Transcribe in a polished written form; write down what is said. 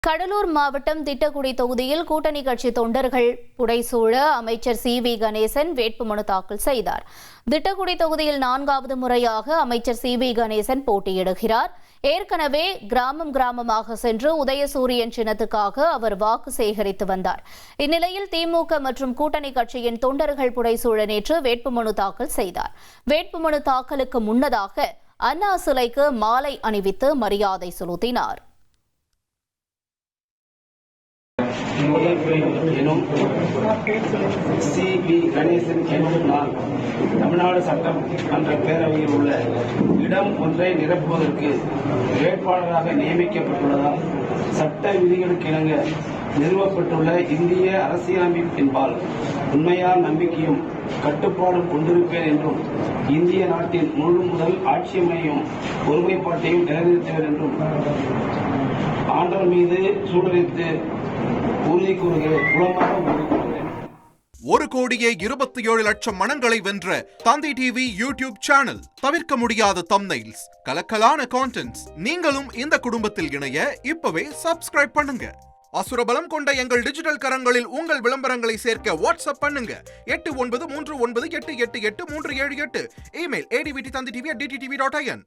கடலூர் மாவட்டம் திட்டக்குடி தொகுதியில் கூட்டணி கட்சி தொண்டர்கள் புடைசூழ அமைச்சர் சி.வி. கணேசன் வேட்புமனு தாக்கல் செய்தார். திட்டக்குடி தொகுதியில் 4வது முறையாக அமைச்சர் சி.வி. கணேசன் போட்டியிடுகிறார். ஏற்கனவே கிராமமாக சென்று உதயசூரியன் சின்னத்துக்காக அவர் வாக்கு சேகரித்து வந்தார். இந்நிலையில் திமுக மற்றும் கூட்டணி கட்சியின் தொண்டர்கள் புடைசூழ நேற்று வேட்புமனு தாக்கல் செய்தார். வேட்புமனு தாக்கலுக்கு முன்னதாக அண்ணா சிலைக்கு மாலை அணிவித்து மரியாதை செலுத்தினார். எனும் சி.வி. கணேசன் எனும் நான் தமிழ்நாடு சட்டமன்ற பேரவையில் உள்ள இடம் ஒன்றை நிரப்புவதற்கு வேட்பாளராக நியமிக்கப்பட்டுள்ளதால் சட்ட விதிகளுக்கு இணங்க நிறுவப்பட்டுள்ள இந்திய அரசியலமைப்பின்பால் உண்மையான நம்பிக்கையும் கட்டுப்பாடும் கொண்டிருப்பேன் என்றும் இந்திய நாட்டின் முழு முதல் ஆட்சியமையும் ஒருமைப்பாட்டையும் நிலைநிறுத்துவேன் என்றும் ஆண்டவர் மீது சூடரித்து உறுதி கூறுகிறேன். 1,27,00,000 மனங்களை வென்ற தந்தி டிவி யூடியூப் சேனல். தவிர்க்க முடியாத தம்ப்நெயில்ஸ், கலக்கலான கான்டென்ட்ஸ். நீங்களும் இந்த குடும்பத்தில் இணைய இப்பவே சப்ஸ்கிரைப் பண்ணுங்க. அசுரபலம் கொண்ட எங்கள் டிஜிட்டல் கரங்களில் உங்கள் விளம்பரங்களை சேர்க்க வாட்ஸ்அப் பண்ணுங்க. 8939888838. Email advttv@dttv.in.